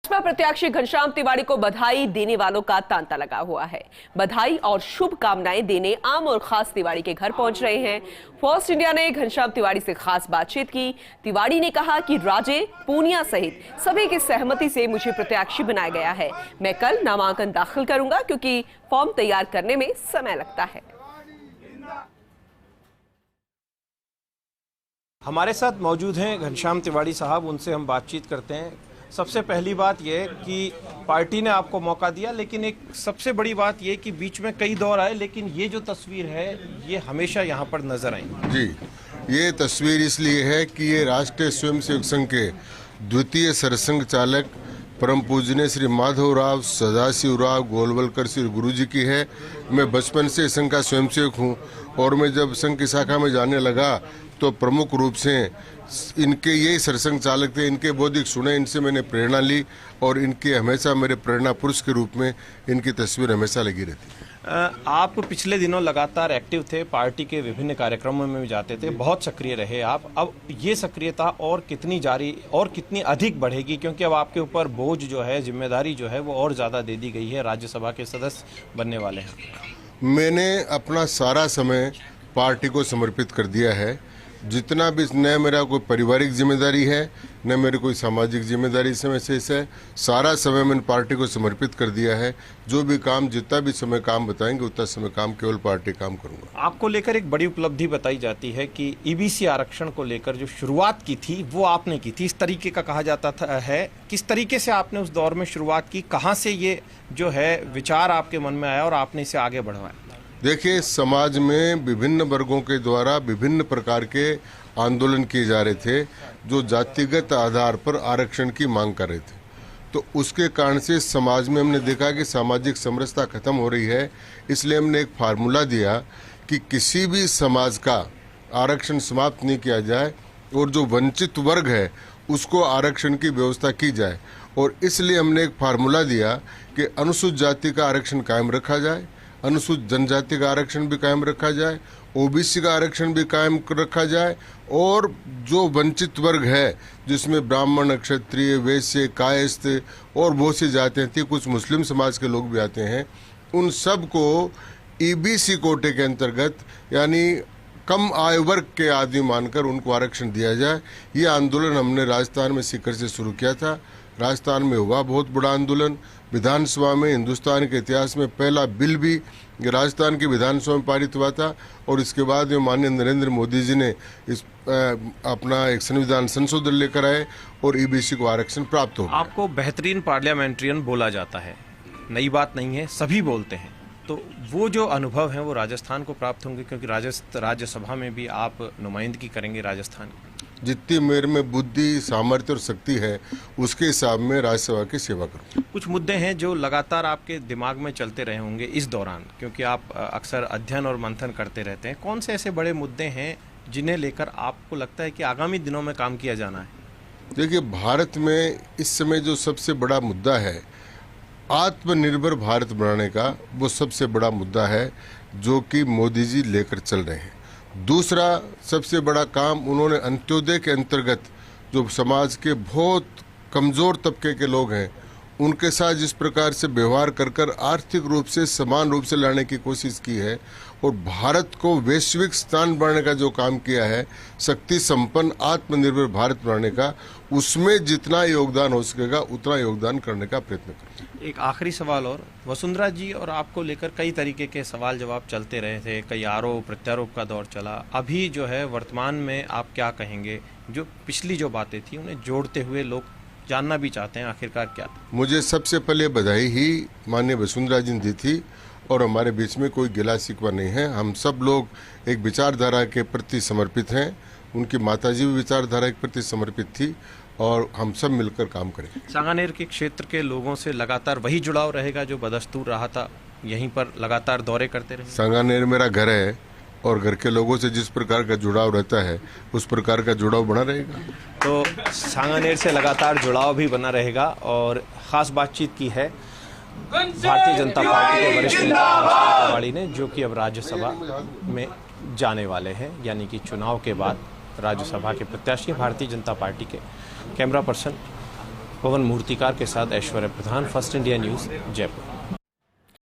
भाजपा प्रत्याशी घनश्याम तिवारी को बधाई देने वालों का तांता लगा हुआ है। बधाई और शुभकामनाएं देने आम और खास तिवारी के घर पहुंच रहे हैं। फर्स्ट इंडिया ने घनश्याम तिवारी से खास बातचीत की। तिवारी ने कहा कि राजे, पूनिया सहित सभी की सहमति से मुझे प्रत्याशी बनाया गया है। मैं कल नामांकन दाखिल करूंगा क्योंकि फॉर्म तैयार करने में समय लगता है। हमारे साथ मौजूद हैं घनश्याम तिवारी साहब, उनसे हम बातचीत करते हैं। सबसे पहली बात यह कि पार्टी ने आपको मौका दिया, लेकिन एक सबसे बड़ी बात यह कि बीच में कई दौर आए, लेकिन ये जो तस्वीर है ये हमेशा यहाँ पर नजर आई। जी, ये तस्वीर इसलिए है कि ये राष्ट्रीय स्वयंसेवक संघ के द्वितीय सरसंघ चालक परम पूजनीय श्री माधवराव सदाशिवराव गोलवलकर श्री गुरु जी की है। मैं बचपन से संघ का स्वयंसेवक हूँ और मैं जब संघ की शाखा में जाने लगा तो प्रमुख रूप से इनके यही सरसंघ चालक थे। इनके बौद्धिक सुने, इनसे मैंने प्रेरणा ली और इनके हमेशा मेरे प्रेरणा पुरुष के रूप में इनकी तस्वीर हमेशा लगी रहती। आप पिछले दिनों लगातार एक्टिव थे, पार्टी के विभिन्न कार्यक्रमों में भी जाते थे, बहुत सक्रिय रहे आप। अब ये सक्रियता और कितनी जारी और कितनी अधिक बढ़ेगी, क्योंकि अब आपके ऊपर बोझ जो है, जिम्मेदारी जो है वो और ज़्यादा दे दी गई है, राज्यसभा के सदस्य बनने वाले हैं। मैंने अपना सारा समय पार्टी को समर्पित कर दिया है। जितना भी, न मेरा कोई पारिवारिक जिम्मेदारी है न मेरी कोई सामाजिक जिम्मेदारी इसमें शेष है। सारा समय मैंने पार्टी को समर्पित कर दिया है। जो भी काम, जितना भी समय काम बताएंगे उतना समय काम केवल पार्टी काम करूंगा। आपको लेकर एक बड़ी उपलब्धि बताई जाती है कि ईबीसी आरक्षण को लेकर जो शुरुआत की थी वो आपने की थी, इस तरीके का कहा जाता था है। किस तरीके से आपने उस दौर में शुरुआत की, कहाँ से ये जो है विचार आपके मन में आया और आपने इसे आगे बढ़वाया? देखिए, समाज में विभिन्न वर्गों के द्वारा विभिन्न प्रकार के आंदोलन किए जा रहे थे जो जातिगत आधार पर आरक्षण की मांग कर रहे थे। तो उसके कारण से समाज में हमने देखा कि सामाजिक समरसता खत्म हो रही है। इसलिए हमने एक फार्मूला दिया कि किसी भी समाज का आरक्षण समाप्त नहीं किया जाए और जो वंचित वर्ग है उसको आरक्षण की व्यवस्था की जाए। और इसलिए हमने एक फार्मूला दिया कि अनुसूचित जाति का आरक्षण कायम रखा जाए, अनुसूचित जनजाति का आरक्षण भी कायम रखा जाए, ओबीसी का आरक्षण भी कायम रखा जाए और जो वंचित वर्ग है जिसमें ब्राह्मण, क्षत्रिय, वैश्य, कायस्थ और बहुत सी जातियाँ थी, कुछ मुस्लिम समाज के लोग भी आते हैं, उन सब को ईबीसी कोटे के अंतर्गत यानी कम आय वर्ग के आदमी मानकर उनको आरक्षण दिया जाए। ये आंदोलन हमने राजस्थान में सीकर से शुरू किया था। राजस्थान में हुआ बहुत बड़ा आंदोलन। विधानसभा में हिंदुस्तान के इतिहास में पहला बिल भी राजस्थान की विधानसभा में पारित हुआ था और इसके बाद माननीय नरेंद्र मोदी जी ने इस अपना एक संविधान संशोधन लेकर आए और ईबीसी को आरक्षण प्राप्त हो गया। आपको बेहतरीन पार्लियामेंट्रियन बोला जाता है, नई बात नहीं है, सभी बोलते हैं। तो वो जो अनुभव है वो राजस्थान को प्राप्त होंगे, क्योंकि राज्यसभा में भी आप नुमाइंदगी करेंगे राजस्थान की। जितनी मेरे में बुद्धि, सामर्थ्य और शक्ति है उसके हिसाब में राज्यसभा की सेवा करूँ। कुछ मुद्दे हैं जो लगातार आपके दिमाग में चलते रहे होंगे इस दौरान, क्योंकि आप अक्सर अध्ययन और मंथन करते रहते हैं। कौन से ऐसे बड़े मुद्दे हैं जिन्हें लेकर आपको लगता है कि आगामी दिनों में काम किया जाना है? देखिए, भारत में इस समय जो सबसे बड़ा मुद्दा है आत्मनिर्भर भारत बनाने का, वो सबसे बड़ा मुद्दा है जो कि मोदी जी लेकर चल रहे हैं। दूसरा सबसे बड़ा काम उन्होंने अंत्योदय के अंतर्गत जो समाज के बहुत कमज़ोर तबके के लोग हैं उनके साथ जिस प्रकार से व्यवहार कर कर आर्थिक रूप से समान रूप से लाने की कोशिश की है और भारत को वैश्विक स्थान बनाने का जो काम किया है, शक्ति संपन्न आत्मनिर्भर भारत बनाने का, उसमें जितना योगदान हो सकेगा उतना योगदान करने का प्रयत्न करें। एक आखिरी सवाल और, वसुंधरा जी और आपको लेकर कई तरीके के सवाल जवाब चलते रहे थे, कई आरोप प्रत्यारोप का दौर चला। अभी जो है वर्तमान में आप क्या कहेंगे? जो पिछली जो बातें थी उन्हें जोड़ते हुए लोग जानना भी चाहते हैं आखिरकार क्या? मुझे सबसे पहले बधाई ही माननीय वसुंधरा जी ने दी थी और हमारे बीच में कोई गिला शिकवा नहीं है। हम सब लोग एक विचारधारा के प्रति समर्पित हैं। उनकी माताजी भी विचारधारा के प्रति समर्पित थी और हम सब मिलकर काम करेंगे। सांगानेर के क्षेत्र के लोगों से लगातार वही जुड़ाव रहेगा जो बदस्तूर रहा था, यहीं पर लगातार दौरे करते रहे? सांगानेर मेरा घर है और घर के लोगों से जिस प्रकार का जुड़ाव रहता है उस प्रकार का जुड़ाव बना रहेगा। तो सांगानेर से लगातार जुड़ाव भी बना रहेगा। और ख़ास बातचीत की है भारतीय जनता पार्टी के वरिष्ठ नेता घनश्याम तिवारी ने, जो कि अब राज्यसभा में जाने वाले हैं, यानी कि चुनाव के बाद राज्यसभा के प्रत्याशी भारतीय जनता पार्टी के। कैमरा पर्सन पवन मूर्तिकार के साथ ऐश्वर्य प्रधान, फर्स्ट इंडिया न्यूज, जयपुर।